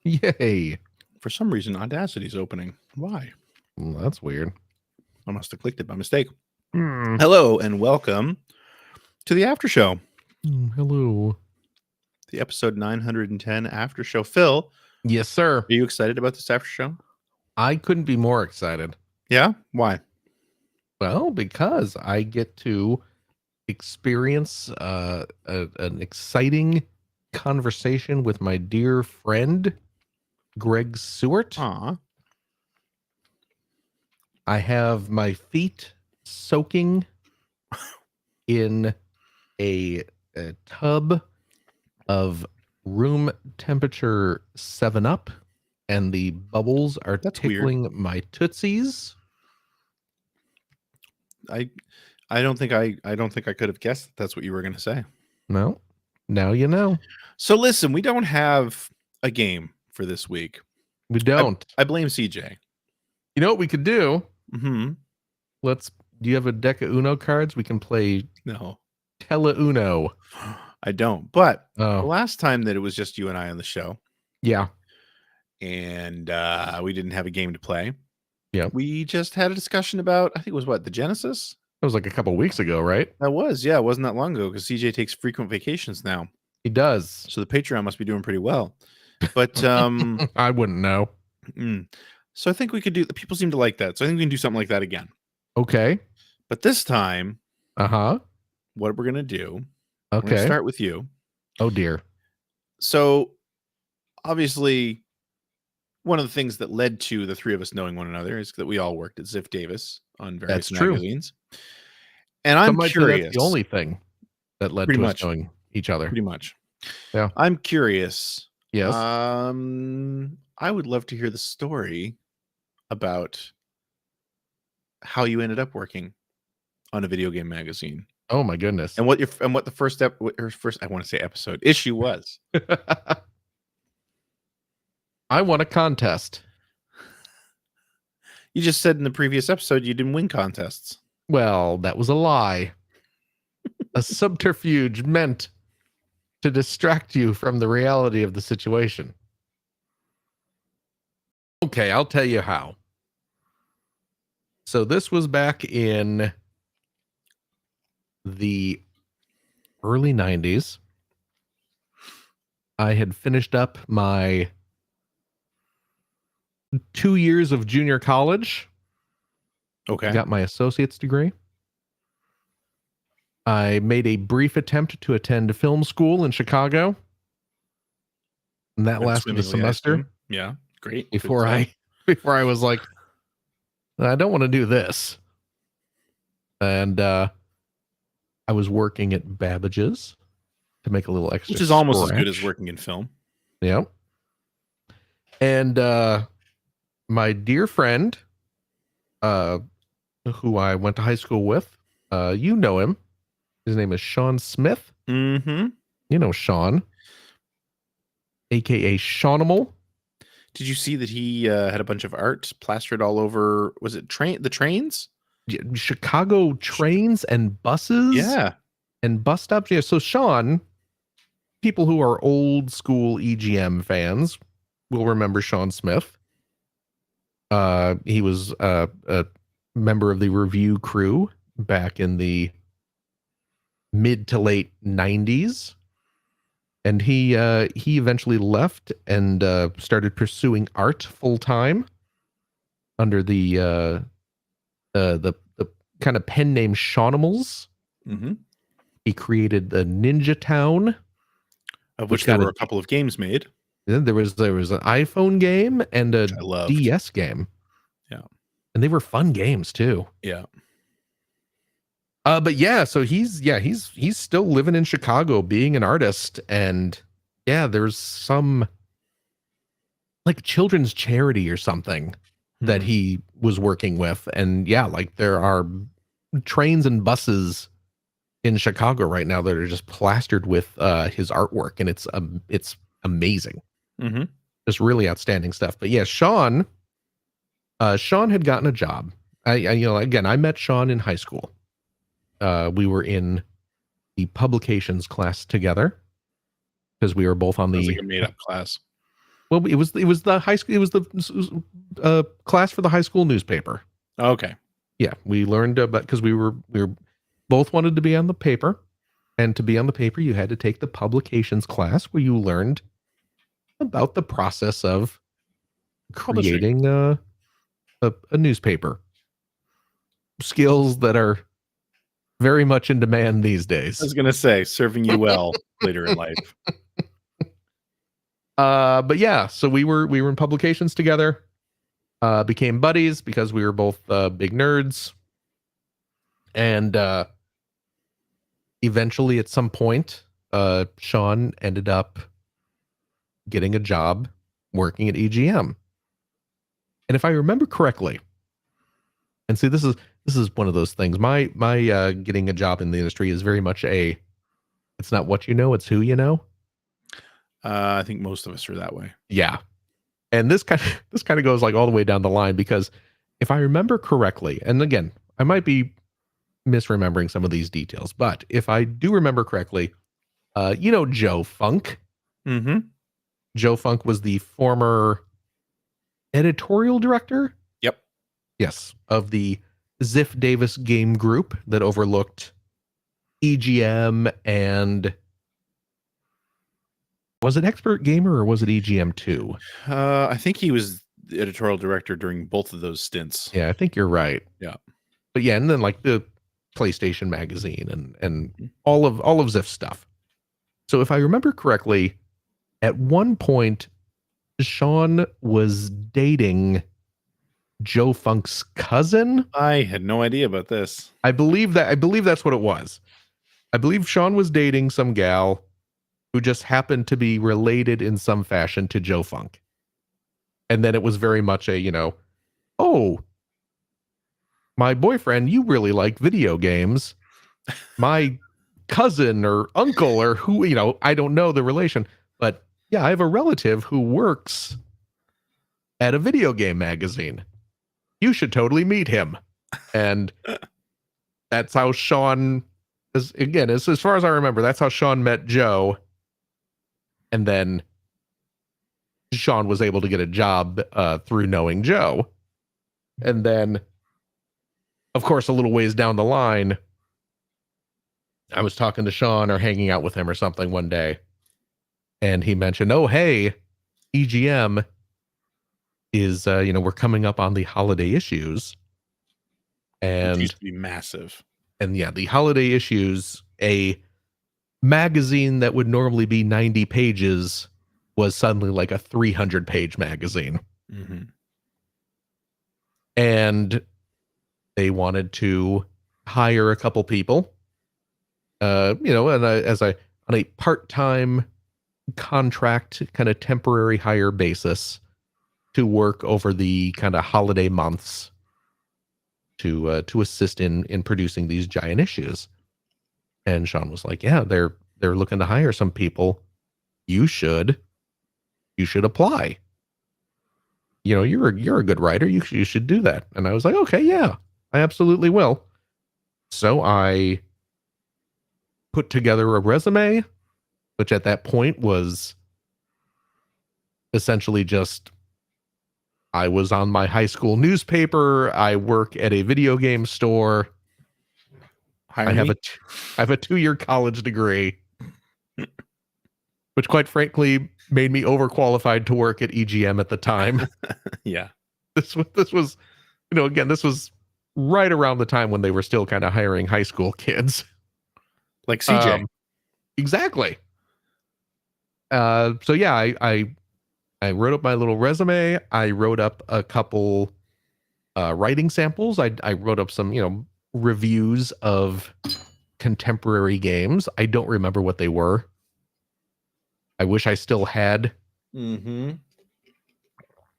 Yay. For some reason, Audacity's opening. Why? Well, that's weird. I must have clicked it by mistake. Hmm. Hello and welcome to the Aftershow, Hello. the episode 910 Aftershow. Phil, Yes, sir. are you excited about this Aftershow? I couldn't be more excited. Yeah? Why? Well, because I get to experience an exciting conversation with my dear friend, Greg Seward. Aw. I have my feet soaking in a tub of room temperature 7-Up, and the bubbles are That's weird. tickling my tootsies. I don't think I could have guessed that's what you were going to say. No, now you know. So listen, we don't have a game for this week. We don't. I blame CJ. You know what we could do? Mm-hmm. Do you have a deck of Uno cards? We can play No, Tele Uno. I don't. But the Oh, last time that it was just you and I on the show, yeah. and we didn't have a game to play. Yeah. We just had a discussion about, I think it was what, the Genesis? That was like a couple weeks ago, right? That was, yeah, it wasn't that long ago because CJ takes frequent vacations now. He does. So the Patreon must be doing pretty well. But I wouldn't know. So I think we could do, people seem to like that. So I think we can do something like that again. Okay. But this time, Uh-huh. what we're going to do, we're going to Okay. start with you. Oh dear. So obviously, one of the things that led to the three of us knowing one another is that we all worked at Ziff Davis on various That's true. magazines. And I'm curious. That's the only thing that led to us knowing each other. Pretty much. Yeah. I'm curious. Yes. I would love to hear the story about how you ended up working on a video game magazine. Oh my goodness. And what the first step, or first, I want to say episode issue was. I won a contest. You just said in the previous episode you didn't win contests. Well, that was a lie. A subterfuge meant to distract you from the reality of the situation. Okay, I'll tell you how. So this was back in the early 90s. I had finished up my 2 years of junior college. Okay. Got my associate's degree. I made a brief attempt to attend film school in Chicago. And that lasted a semester. Yeah, great. Before I was like, I don't want to do this. And I was working at Babbage's to make a little extra, which is almost as good as working in film. Yeah. And my dear friend, who I went to high school with, you know him. His name is Sean Smith. Mm-hmm. You know Sean, aka Seanimal. Did you see that he had a bunch of art plastered all over? Was it the trains? Chicago trains and buses? Yeah. And bus stops? Yeah. So Sean, people who are old school EGM fans will remember Sean Smith. He was a member of the review crew back in the mid to late 90s. And he eventually left and started pursuing art full time under the kind of pen name Seanimals. Mm-hmm. He created the Ninja Town, of which there were a couple of games made. Then there was an iPhone game and a DS game. Yeah, and they were fun games too. Yeah. But yeah, so he's still living in Chicago, being an artist, and yeah, there's some like children's charity or something that he was working with, and yeah, like there are trains and buses in Chicago right now that are just plastered with his artwork, and it's amazing. Mm-hmm. Just really outstanding stuff. But yeah, Sean had gotten a job. I met Sean in high school. We were in the publications class together because we were both on the like a made-up class. Well, it was the high school. It was the class for the high school newspaper. Okay. Yeah, we learned about because we were both wanted to be on the paper, and to be on the paper, you had to take the publications class where you learned about the process of Publishing. creating a newspaper. Skills that are very much in demand these I days. was gonna say, serving you well later in life. But yeah, so we were in publications together. Became buddies because we were both big nerds, and eventually, at some point, Sean ended up getting a job working at EGM. And if I remember correctly, and see, this is one of those things. My getting a job in the industry is very much it's not what you know, it's who you know. I think most of us are that way. Yeah. And this kind of goes like all the way down the line, because if I remember correctly, and again, I might be misremembering some of these details, but if I do remember correctly, Joe Funk. Mm-hmm. Joe Funk was the former editorial director. Yep. Yes, of the Ziff Davis game group that overlooked EGM and was it Expert Gamer or was it EGM 2? I think he was the editorial director during both of those stints. Yeah, I think you're right. Yeah. But yeah, and then like the PlayStation magazine and all of Ziff stuff. So if I remember correctly, at one point Sean was dating Joe Funk's cousin. I had no idea about this. I believe that's what it was. I believe Sean was dating some gal who just happened to be related in some fashion to Joe Funk. And then it was very much a, oh, my boyfriend, you really like video games. My cousin or uncle or who, I don't know the relation, but yeah, I have a relative who works at a video game magazine. You should totally meet him. And that's how Sean, as far as I remember, that's how Sean met Joe. And then Sean was able to get a job through knowing Joe. And then, of course, a little ways down the line, I was talking to Sean or hanging out with him or something one day. And he mentioned, oh, hey, EGM is, we're coming up on the holiday issues. And It used to be massive. And yeah, the holiday issues, a magazine that would normally be 90 pages was suddenly like a 300-page magazine. Mm-hmm. And they wanted to hire a couple people, on a part-time contract, kind of temporary hire basis to work over the kind of holiday months to assist in producing these giant issues. And Sean was like, yeah, they're looking to hire some people. You should apply. You're a good writer. You should do that. And I was like, okay, yeah, I absolutely will. So I put together a resume, which at that point was essentially just, I was on my high school newspaper. I work at a video game store. I have a 2-year college degree, which quite frankly made me overqualified to work at EGM at the time. Yeah. This was, again, this was right around the time when they were still kind of hiring high school kids. Like CJ. Exactly. So yeah, I wrote up my little resume. I wrote up a couple writing samples. I wrote up some, reviews of contemporary games. I don't remember what they were. I wish I still had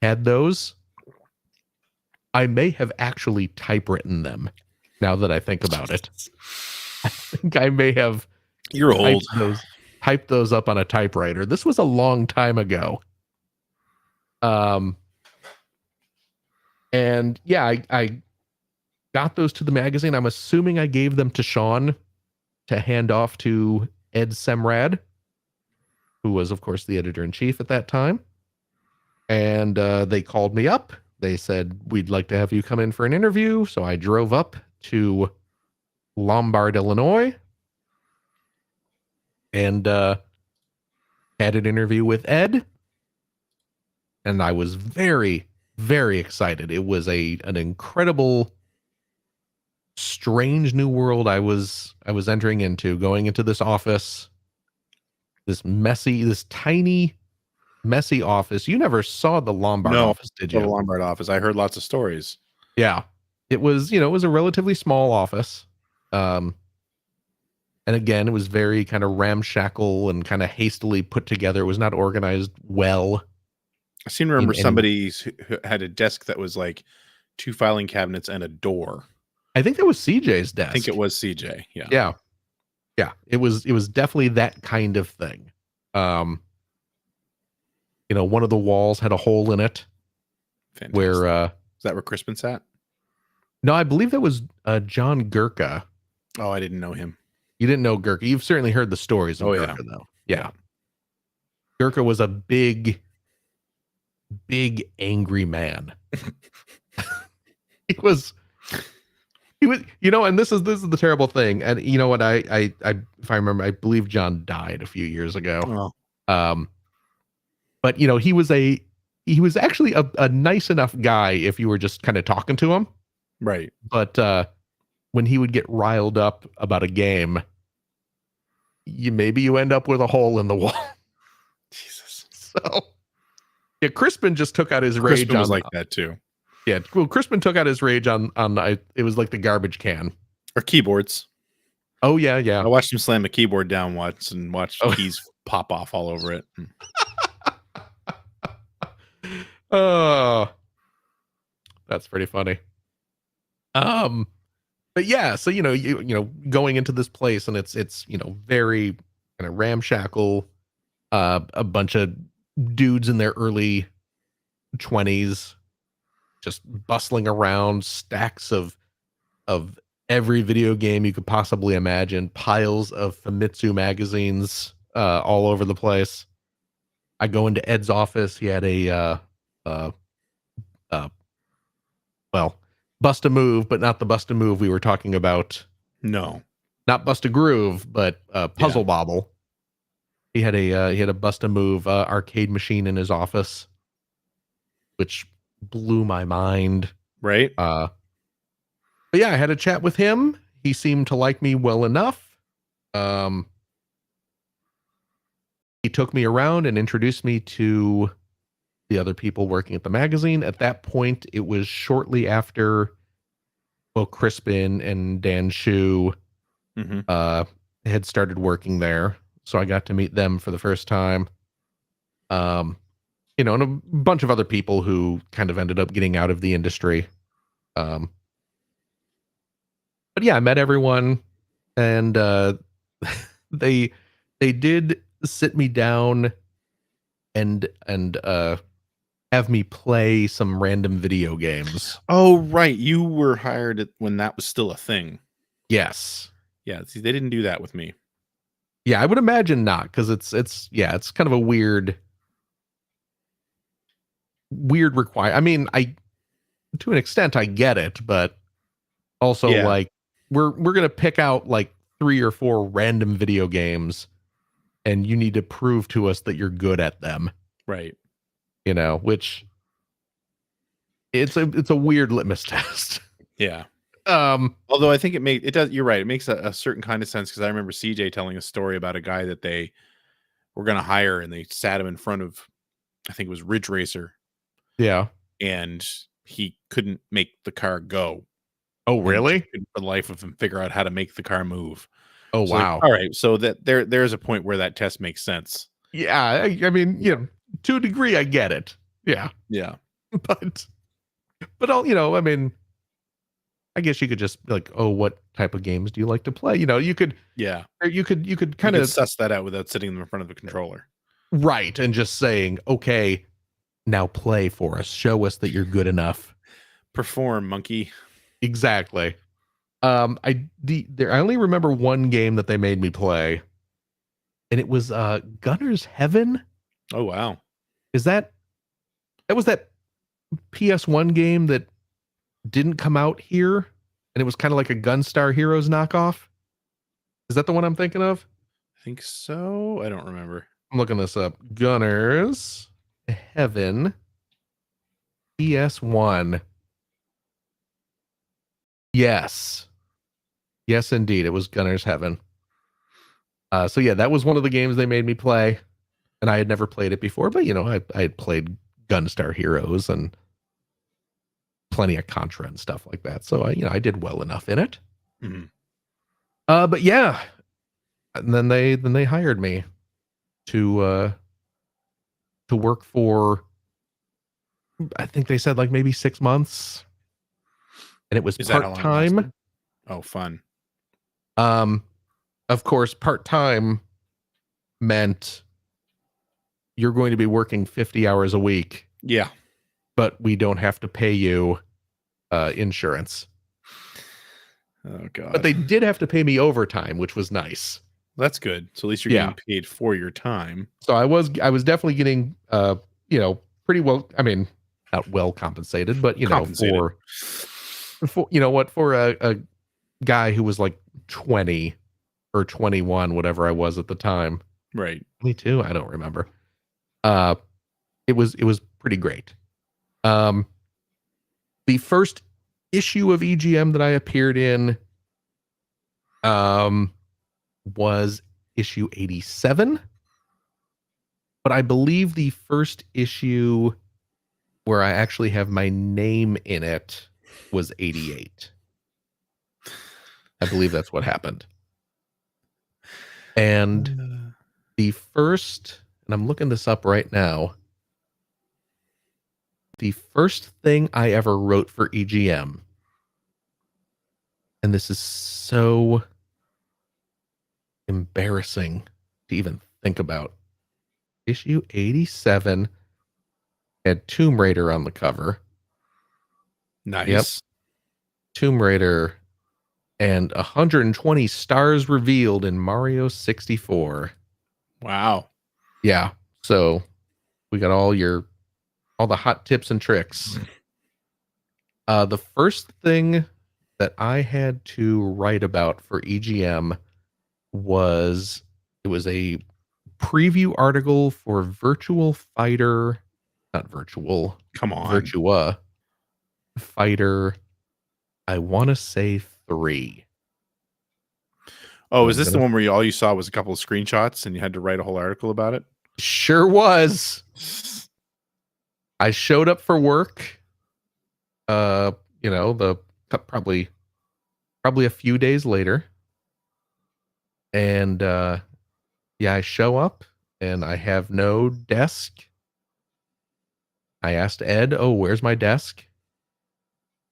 those. I may have actually typewritten them now that I think about it. I think I may have You're old. Typed those up on a typewriter. This was a long time ago. And yeah, I got those to the magazine. I'm assuming I gave them to Sean to hand off to Ed Semrad, who was, of course, the editor-in-chief at that time. And they called me up. They said, we'd like to have you come in for an interview. So I drove up to Lombard, Illinois, and had an interview with Ed. And I was very, very excited. It was an incredible, strange new world I was entering into, going into this office, this tiny, messy office. You never saw the Lombard No, office, did the you? Lombard office. I heard lots of stories. Yeah. It was, it was a relatively small office. And again, it was very kind of ramshackle and kind of hastily put together. It was not organized well. I seem to remember in somebody who had a desk that was like 2 filing cabinets and a door. I think that was CJ's desk. I think it was CJ. Yeah. Yeah. Yeah. It was definitely that kind of thing. One of the walls had a hole in it. Fantastic. Where is that where Crispin sat? No, I believe that was John Gurka. Oh, I didn't know him. You didn't know Gurka. You've certainly heard the stories of Gurka, though. Yeah. Gurka was a big, angry man. He was, and this is the terrible thing. And you know what? I if I remember, I believe John died a few years ago. Oh. But he was actually a nice enough guy if you were just kind of talking to him. Right. But when he would get riled up about a game, maybe you end up with a hole in the wall. Jesus. So yeah, Crispin just took out his rage. Crispin was like that too. Yeah, well, Crispin took out his rage on it was like the garbage can or keyboards. Oh yeah. I watched him slam a keyboard down once and watched keys pop off all over it. Oh, that's pretty funny. But yeah, so you going into this place and it's very kind of ramshackle, a bunch of dudes in their early 20s just bustling around, stacks of every video game you could possibly imagine, piles of Famitsu magazines all over the place. I go into Ed's office. He had a Bust a Move, but not the Bust a Move we were talking about. No, not Bust a Groove, but Puzzle Bobble. He had a Bust a Move arcade machine in his office, which blew my mind. Right. But yeah, I had a chat with him. He seemed to like me well enough. He took me around and introduced me to the other people working at the magazine. At that point, it was shortly after Crispin and Dan Shu had started working there. So I got to meet them for the first time. And a bunch of other people who kind of ended up getting out of the industry. But yeah, I met everyone, and they did sit me down and have me play some random video games. Oh, right. You were hired when that was still a thing. Yes. Yeah. See, they didn't do that with me. Yeah, I would imagine not, because it's kind of a weird require. I mean, to an extent I get it, but also like we're gonna pick out like 3 or 4 random video games, and you need to prove to us that you're good at them. Right. Which it's a weird litmus test. Yeah. Although I think it does. You're right. It makes a certain kind of sense, because I remember CJ telling a story about a guy that they were going to hire, and they sat him in front of, I think it was Ridge Racer. Yeah. And he couldn't make the car go. Oh, really? For the life of him, figure out how to make the car move. Oh, so wow. Like, all right. So that there's a point where that test makes sense. Yeah. I mean, to a degree, I get it. Yeah. Yeah. But all, I mean, I guess you could just be like, oh, what type of games do you like to play? You could, or you could kind of suss that out without sitting in front of the controller. Right. And just saying, okay, now play for us. Show us that you're good enough. Perform, monkey. Exactly. I only remember one game that they made me play, and it was Gunner's Heaven. Oh, wow. Is that That was that PS1 game that didn't come out here, and it was kind of like a Gunstar Heroes knockoff. Is that the one I'm thinking of? I think so. I don't remember. I'm looking this up. Gunners Heaven PS1. Yes. Yes, indeed. It was Gunners Heaven. So yeah, that was one of the games they made me play, and I had never played it before, but I had played Gunstar Heroes and plenty of Contra and stuff like that. So I did well enough in it. Mm-hmm. But yeah, and then they hired me to work for, I think they said like maybe 6 months, and it was part-time. Oh, fun. Of course, part-time meant you're going to be working 50 hours a week. Yeah. But we don't have to pay you insurance. Oh, God. But they did have to pay me overtime, which was nice. That's good. So at least you're getting paid for your time. So I was definitely getting, pretty well, I mean, not well compensated, but, for a guy who was like 20 or 21, whatever I was at the time. Right. 22, I don't remember. It was pretty great. The first issue of EGM that I appeared in was issue 87, but I believe the first issue where I actually have my name in it was 88. I believe that's what happened. And the first, and I'm looking this up right now, the first thing I ever wrote for EGM, and this is so embarrassing to even think about. Issue 87 had Tomb Raider on the cover. Nice. Yep. Tomb Raider and 120 stars revealed in Mario 64. Wow. Yeah. So we got all the hot tips and tricks. The first thing that I had to write about for EGM was a preview article for Virtua Fighter Fighter, I want to say 3. Oh, is this the one where all you saw was a couple of screenshots and you had to write a whole article about it? Sure was. I showed up for work, probably a few days later. And I show up and I have no desk. I asked Ed, "Oh, where's my desk?"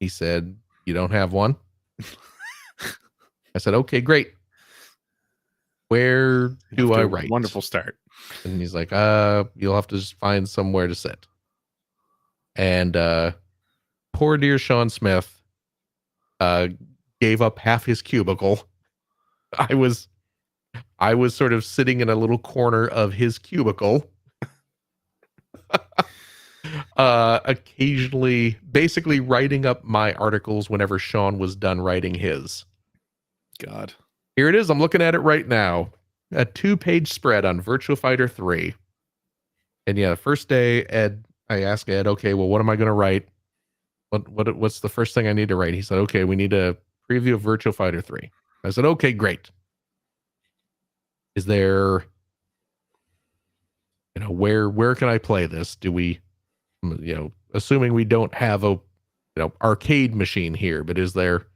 He said, "You don't have one." I said, "Okay, great. Where do I write?" Wonderful start. And he's like, "You'll have to just find somewhere to sit." And poor dear Sean Smith gave up half his cubicle. I was sort of sitting in a little corner of his cubicle. Occasionally, basically writing up my articles whenever Sean was done writing his. God. Here it is. I'm looking at it right now. A 2-page spread on Virtua Fighter 3. And yeah, the first day, I asked Ed, "Okay, well, what am I going to write? What's the first thing I need to write?" He said, "Okay, we need a preview of Virtua Fighter 3. I said, "Okay, great. Is there, where can I play this? Do we, assuming we don't have a, arcade machine here, but is there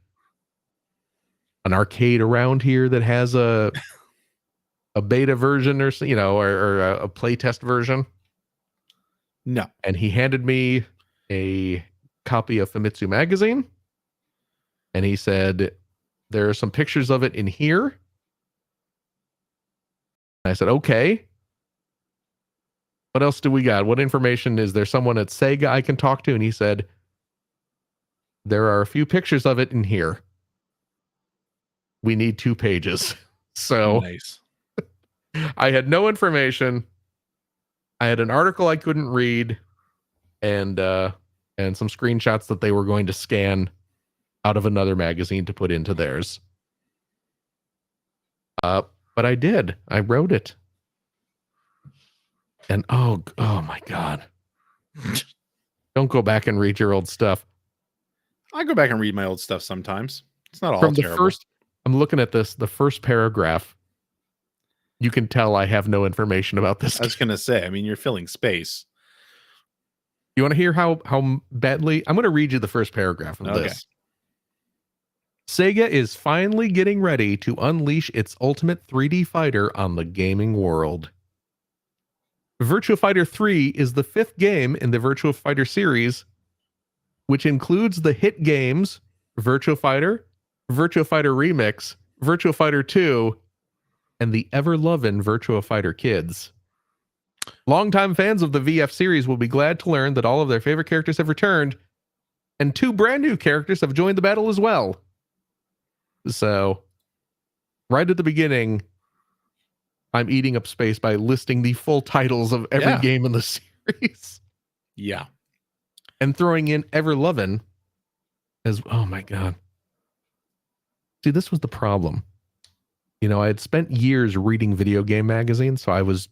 an arcade around here that has a beta version or a playtest version?" No. And he handed me a copy of Famitsu magazine, and he said, "There are some pictures of it in here." And I said, "Okay. What else do we got? What information is there? Someone at Sega I can talk to?" And he said, "There are a few pictures of it in here. We need 2 pages." So nice. I had no information. I had an article I couldn't read, and some screenshots that they were going to scan out of another magazine to put into theirs. But I did. I wrote it. And oh my God. Don't go back and read your old stuff. I go back and read my old stuff sometimes. It's not all From the terrible. I'm looking at this, the first paragraph. You can tell I have no information about this. I was going to say, I mean, you're filling space. You want to hear how badly? I'm going to read you the first paragraph of this. Sega is finally getting ready to unleash its ultimate 3D fighter on the gaming world. Virtua Fighter 3 is the 5th game in the Virtua Fighter series, which includes the hit games Virtua Fighter Remix, Virtua Fighter 2, and the ever-loving Virtua Fighter Kids. Longtime fans of the VF series will be glad to learn that all of their favorite characters have returned, and 2 brand new characters have joined the battle as well. So, right at the beginning, I'm eating up space by listing the full titles of every game in the series. Yeah. And throwing in Ever-Lovin' as, oh my God. See, this was the problem. You know, I had spent years reading video game magazines, so I was...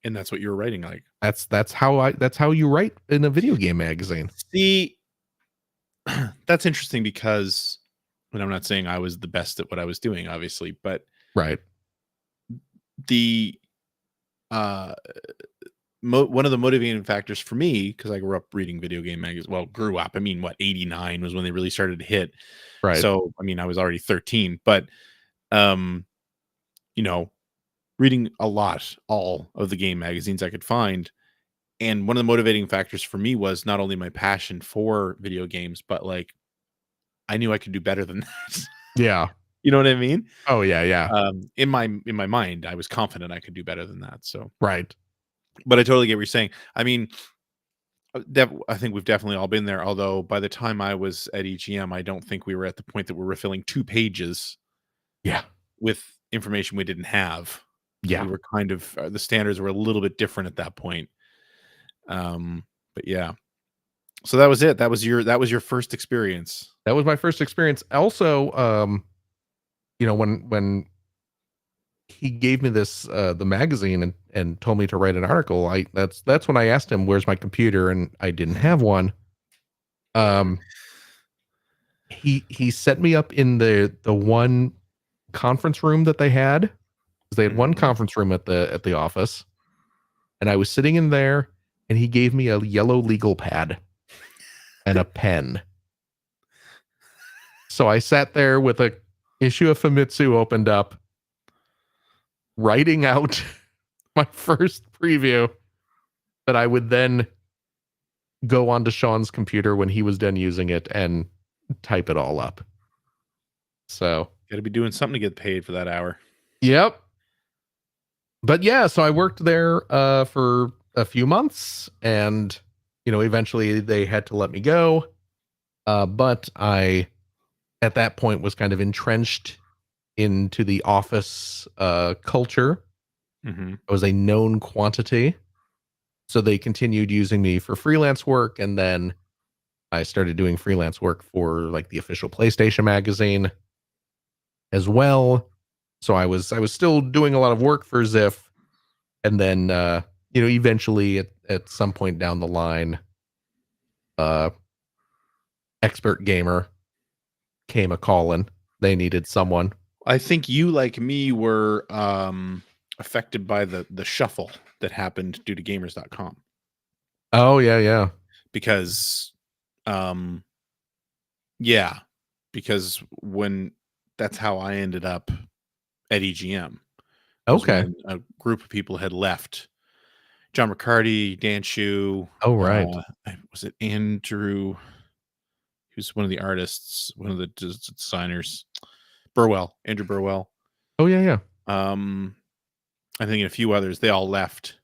And that's what you were writing like. That's how you write in a video game magazine. See, that's interesting because, and I'm not saying I was the best at what I was doing, obviously, but right. The one of the motivating factors for me, because I grew up reading video game magazines. Well, grew up. I mean, what, 89 was when they really started to hit. Right. So, I mean, I was already 13, but you know, reading all of the game magazines I could find. And one of the motivating factors for me was not only my passion for video games, but like I knew I could do better than that. Yeah. You know what I mean? Oh yeah, yeah. In my mind, I was confident I could do better than that. So right. But I totally get what you're saying. I mean, I think we've definitely all been there. Although by the time I was at EGM, I don't think we were at the point that we're refilling 2 pages. Yeah. With information we didn't have. Yeah. We were kind of the standards were a little bit different at that point. But yeah. So that was it. That was your first experience. That was my first experience. Also, you know, when he gave me this the magazine and told me to write an article, that's when I asked him where's my computer, and I didn't have one. He set me up in the one conference room that they had. They had one conference room at the office, and I was sitting in there, and he gave me a yellow legal pad and a pen. So I sat there with a issue of Famitsu opened up, writing out my first preview that I would then go onto Sean's computer when he was done using it and type it all up. So got to be doing something to get paid for that hour. Yep. But yeah, so I worked there for a few months, and you know, eventually they had to let me go. But I, at that point, was kind of entrenched into the office culture. Mm-hmm. I was a known quantity, so they continued using me for freelance work, and then I started doing freelance work for like the official PlayStation magazine as well. So I was still doing a lot of work for Ziff, and then you know, eventually at some point down the line, Expert Gamer came a calling. They needed someone. I think you, like me, were affected by the shuffle that happened due to gamers.com. Oh yeah. Because when that's how I ended up at EGM. Okay. When a group of people had left. John Riccardi, Dan Shu. Oh, right. Was it Andrew? Who's one of the artists, one of the designers. Andrew Burwell. Oh yeah. I think a few others, they all left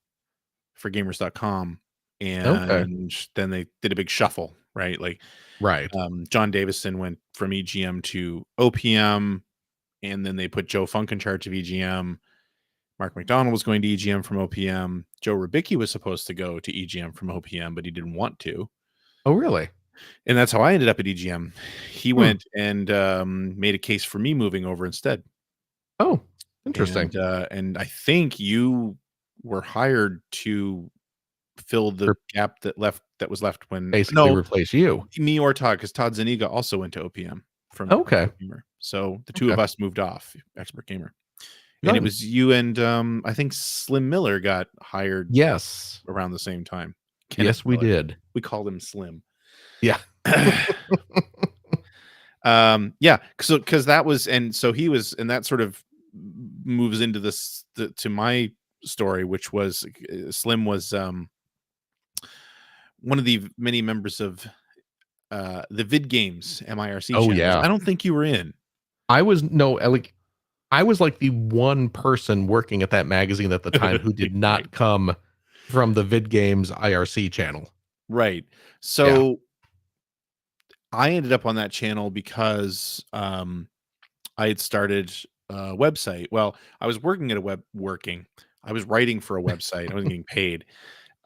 for gamers.com. And then they did a big shuffle, right? Like, right. John Davison went from EGM to OPM, and then they put Joe Funk in charge of EGM. Mark McDonald was going to EGM from OPM. Joe Rubicki was supposed to go to EGM from OPM, but he didn't want to. Oh, really? And that's how I ended up at EGM. He Hmm. went and made a case for me moving over instead. Oh, interesting. And I think you were hired to fill the Or gap that was left when basically replace you. me or Todd, because Todd Zaniga also went to OPM from Okay. Expert Gamer. So the two of Okay. us moved off Expert Gamer. And it Good. was you and I think Slim Miller got hired Yes. around the same time. Kenneth Yes, we Miller. did. We called him Slim. Yeah. Yeah, so because that was, and so he was, and that sort of moves into to my story, which was Slim was one of the many members of the Vid Games MIRC Oh, channels. yeah. I don't think you were in. I was like the one person working at that magazine at the time who did not Right. come from the Vid Games IRC channel. Right. Yeah. So I ended up on that channel because I had started a website. Well, I was working at I was writing for a website. I wasn't getting paid.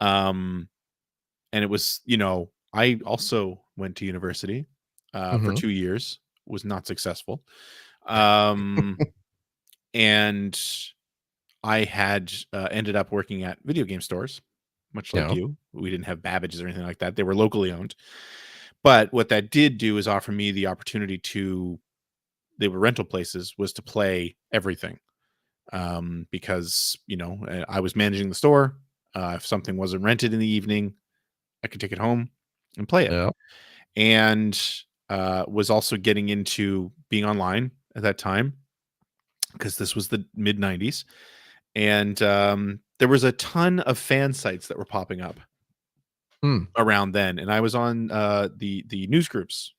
Um, and it was, I also went to university for Mhm. 2 years, was not successful. Um, and I had ended up working at video game stores, much like Yeah. you. We didn't have Babbage's or anything like that. They were locally owned. But what that did do is offer me the opportunity they were rental places, was to play everything. Because, I was managing the store. If something wasn't rented in the evening, I could take it home and play it. Yeah. And was also getting into being online at that time, because this was the mid 90s. And there was a ton of fan sites that were popping up Hmm. around then. And I was on the news groups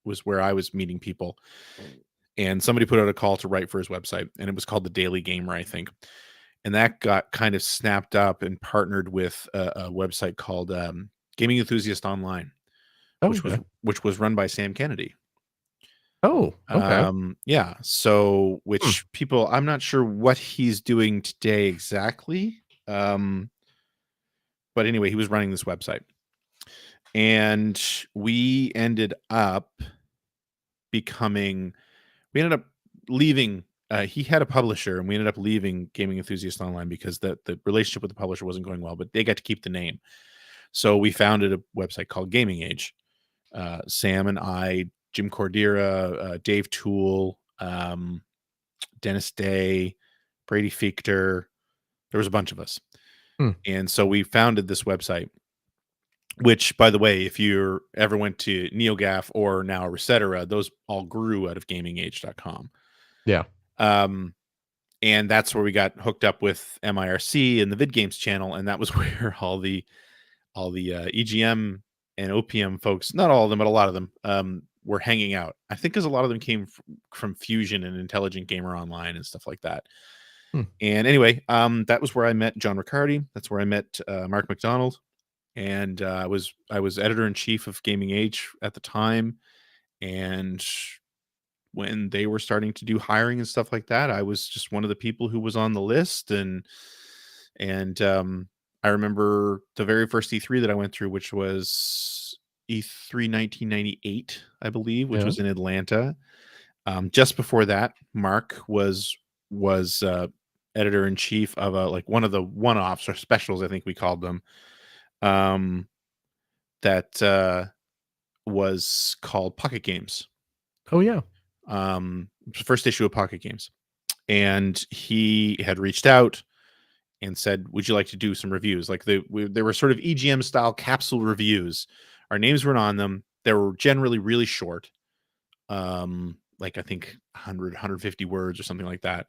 was where I was meeting people. And somebody put out a call to write for his website, and it was called the Daily Gamer, I think. And that got kind of snapped up and partnered with a website called Gaming Enthusiast Online, Oh, which was okay. run by Sam Kennedy. Oh, okay. Yeah. So, Hmm. which people, I'm not sure what he's doing today exactly. But anyway, he was running this website, and we ended up becoming, we ended up leaving. He had a publisher, and we ended up leaving Gaming Enthusiast Online because the relationship with the publisher wasn't going well, but they got to keep the name. So we founded a website called Gaming Age. Sam and I, Jim Cordera, Dave Toole, Dennis Day, Brady Fichter. There was a bunch of us. Hmm. And so we founded this website, which, by the way, if you ever went to NeoGAF or now Resetera, those all grew out of gamingage.com. Yeah. And that's where we got hooked up with MIRC and the Vid Games channel. And that was where all the EGM and OPM folks, not all of them, but a lot of them, were hanging out. I think because a lot of them came from Fusion and Intelligent Gamer Online and stuff like that. Hmm. And anyway, that was where I met John Riccardi. That's where I met Mark McDonald. And I was editor in chief of Gaming Age at the time. And when they were starting to do hiring and stuff like that, I was just one of the people who was on the list. And I remember the very first E3 that I went through, which was E3 1998, I believe, which Yeah. was in Atlanta. Just before that, Mark was editor in chief of like one of the one-offs or specials, I think we called them. That was called Pocket Games. Oh, yeah. First issue of Pocket Games, and he had reached out and said, "Would you like to do some reviews?" Like they were sort of EGM style capsule reviews. Our names weren't on them. They were generally really short, like I think 100, 150 words or something like that.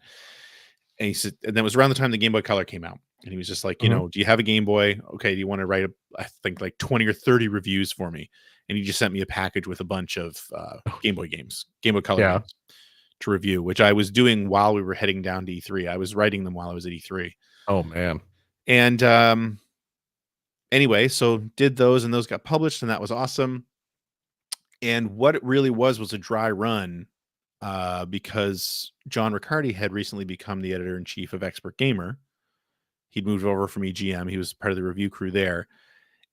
And he said, and that was around the time the Game Boy Color came out. And he was just like, Mhm. do you have a Game Boy? Okay, do you want to write I think like 20 or 30 reviews for me? And he just sent me a package with a bunch of Game Boy games, Game Boy Color Yeah. games to review, which I was doing while we were heading down to E3. I was writing them while I was at E3. Oh, man. And anyway, so did those, and those got published, and that was awesome. And what it really was a dry run because John Riccardi had recently become the editor-in-chief of Expert Gamer. He'd moved over from EGM. He was part of the review crew there.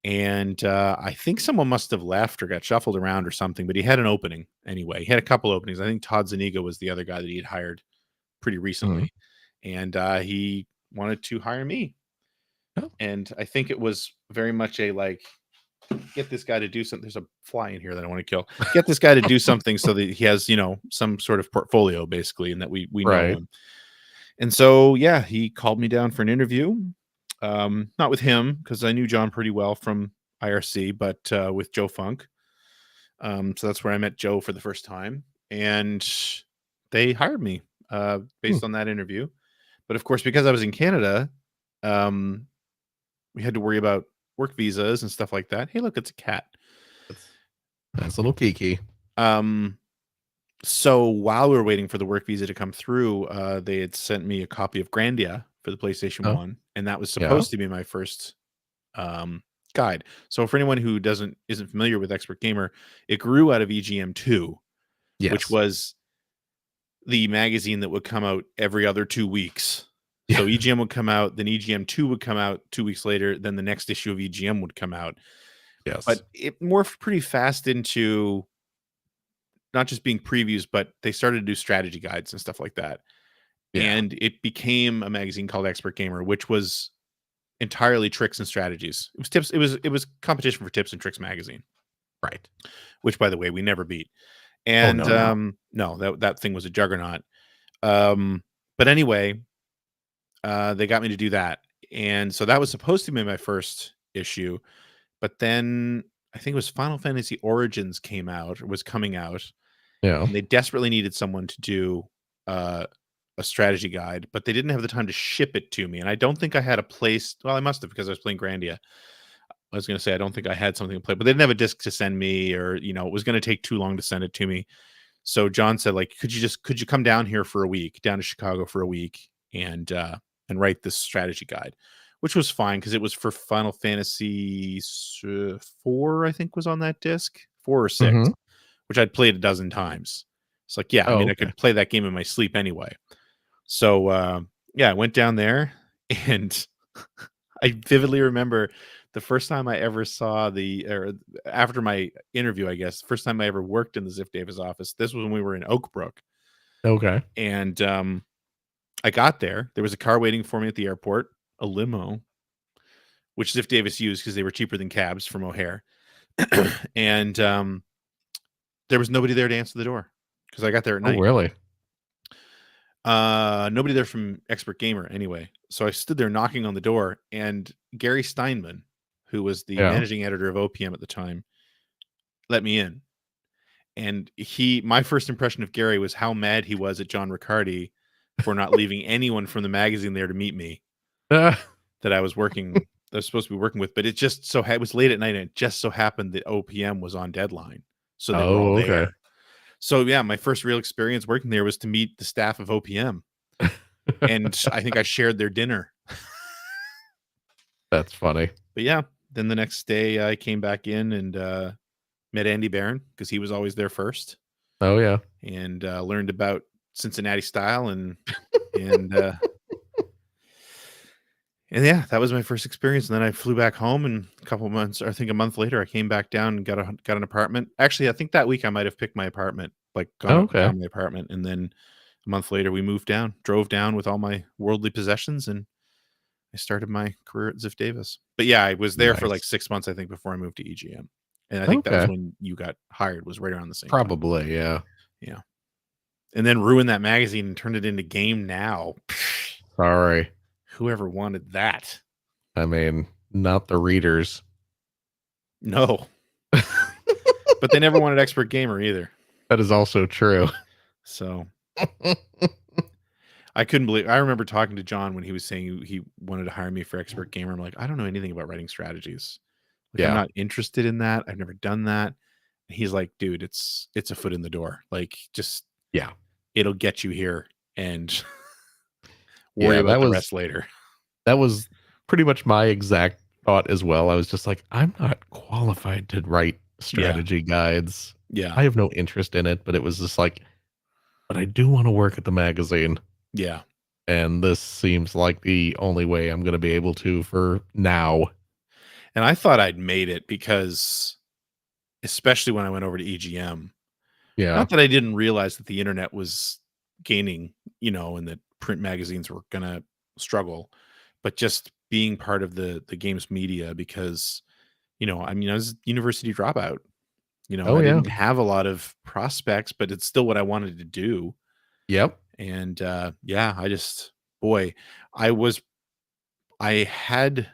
And I think someone must have left or got shuffled around or something, but he had an opening anyway. He had a couple openings. I think Todd Zuniga was the other guy that he had hired pretty recently. And he wanted to hire me. Oh. And I think it was very much a like, get this guy to do something. There's a fly in here that I want to kill. Get this guy to do something so that he has, some sort of portfolio basically, and that we know Right. him. And so, yeah, he called me down for an interview. Not with him, because I knew John pretty well from IRC, but with Joe Funk. So that's where I met Joe for the first time. And they hired me based on that interview. But of course, because I was in Canada, we had to worry about work visas and stuff like that. Hey, look, it's a cat. That's a little Kiki. So while we were waiting for the work visa to come through, they had sent me a copy of Grandia for the PlayStation 1, and that was supposed to be my first guide. So for anyone who isn't familiar with Expert Gamer, it grew out of EGM2, which was the magazine that would come out every other 2 weeks. So EGM would come out, then EGM2 would come out 2 weeks later, then the next issue of EGM would come out. Yes. But it morphed pretty fast into not just being previews, but they started to do strategy guides and stuff like that. Yeah. And it became a magazine called Expert Gamer, which was entirely tricks and strategies. It was tips. It was competition for Tips and Tricks magazine. Right. Which, by the way, we never beat. And no, that thing was a juggernaut. But anyway, they got me to do that. And so that was supposed to be my first issue. But then I think it was Final Fantasy Origins was coming out. Yeah. And they desperately needed someone to do a strategy guide, but they didn't have the time to ship it to me. And I don't think I had a place. Well, I must have, because I was playing Grandia. I was going to say, I don't think I had something to play, but they didn't have a disc to send me, or, it was going to take too long to send it to me. So John said, like, could you come down here for a week, down to Chicago for a week, and write this strategy guide, which was fine because it was for Final Fantasy 4, I think was on that disc, 4 or 6, which I'd played a dozen times. It's like, yeah, I could play that game in my sleep anyway. So, I went down there, and I vividly remember the first time I ever saw after my interview, I guess, first time I ever worked in the Ziff Davis office. This was when we were in Oak Brook. Okay. And I got there. There was a car waiting for me at the airport, a limo, which Ziff Davis used because they were cheaper than cabs from O'Hare. And there was nobody there to answer the door because I got there at night. Oh, really? Nobody there from Expert Gamer anyway. So I stood there knocking on the door, and Gary Steinman, who was the managing editor of OPM at the time, let me in. And my first impression of Gary was how mad he was at John Riccardi for not leaving anyone from the magazine there to meet me that I was supposed to be working with. But it was late at night, and it just so happened that OPM was on deadline. So they were all there. Okay. So yeah, my first real experience working there was to meet the staff of OPM. And I think I shared their dinner. That's funny. But yeah, then the next day I came back in and met Andy Barron, because he was always there first. Oh yeah. And learned about Cincinnati style and yeah, that was my first experience. And then I flew back home, and a couple of months, or I think a month later, I came back down and got an apartment. Actually, I think that week I might have picked my apartment, down my apartment. And then a month later we drove down with all my worldly possessions, and I started my career at Ziff Davis. But yeah, I was there for like 6 months, I think, before I moved to EGM. And I think that was when you got hired, was right around the same time. Probably, yeah. Yeah. And then ruined that magazine and turned it into Game Now. Sorry. Whoever wanted that? I mean, not the readers. No. But they never wanted Expert Gamer either. That is also true. So I couldn't believe. I remember talking to John when he was saying he wanted to hire me for Expert Gamer. I'm like, I don't know anything about writing strategies. I'm not interested in that. I've never done that. And he's like, dude, it's a foot in the door. Like, just it'll get you here, and worry about the rest later. That was pretty much my exact thought as well. I was just like, I'm not qualified to write strategy guides. Yeah. I have no interest in it, but it was just like, but I do want to work at the magazine. Yeah. And this seems like the only way I'm going to be able to for now. And I thought I'd made it because, especially when I went over to EGM, Yeah. not that I didn't realize that the internet was gaining, and that print magazines were going to struggle, but just being part of the games media because, I was a university dropout. Oh, I yeah. didn't have a lot of prospects, but it's still what I wanted to do. Yep. And yeah, boy, I had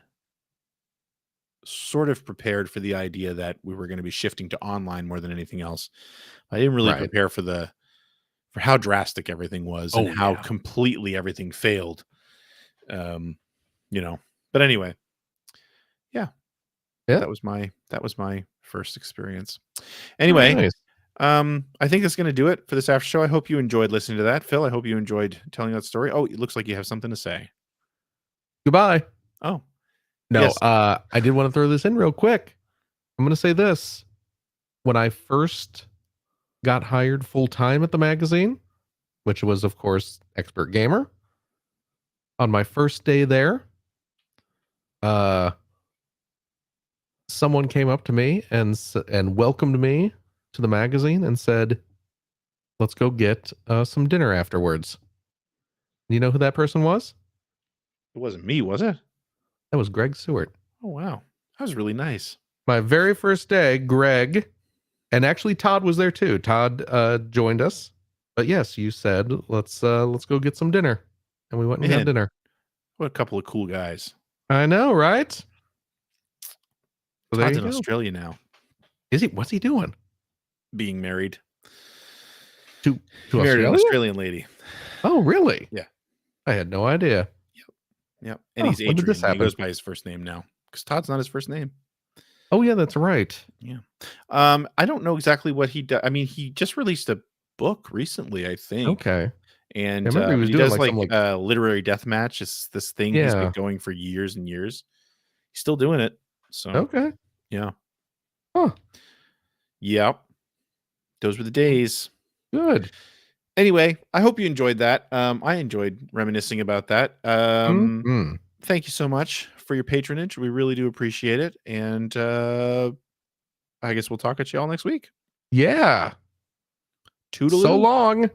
sort of prepared for the idea that we were going to be shifting to online more than anything else. I didn't really Right. prepare for how drastic everything was and Oh, how yeah. completely everything failed. Um, you know. But anyway, yeah, Yeah. that was my first experience. Very Anyway, nice. I think that's going to do it for this after show. I hope you enjoyed listening to that. Phil, I hope you enjoyed telling that story. Oh, it looks like you have something to say. Goodbye. Oh, No, yes. I did want to throw this in real quick. I'm going to say this. When I first got hired full time at the magazine, which was, of course, Expert Gamer, on my first day there, uh, someone came up to me and welcomed me to the magazine and said, "Let's go get some dinner afterwards." You know who that person was? It wasn't me, was it? That was Greg Seward. Oh, wow. That was really nice. My very first day, Greg, and actually Todd was there too. Todd joined us. But yes, you said let's go get some dinner, and we went and got Man, dinner. what a couple of cool guys. I know, right? So there Todd's you in go. Australia now, Is he? What's he doing? being married. To He married an Australia? Australian lady. Oh, really? Yeah. I had no idea. Yep. And Oh, he's when did this Adrian. He happen? goes by his first name now because Todd's not his first name. Oh, yeah, that's right. Yeah. I don't know exactly what he does. I mean, he just released a book recently, I think. Okay. I And remember he but was he doing does like some like literary death match. It's this thing he's been yeah. going for years and years. He's still doing it. So Okay. yeah. Huh. Yep. Those were the days. Good. Anyway, I hope you enjoyed that. I enjoyed reminiscing about that. Mm-hmm. Thank you so much for your patronage. We really do appreciate it. And I guess we'll talk at you all next week. Yeah. So Toodaloo. long.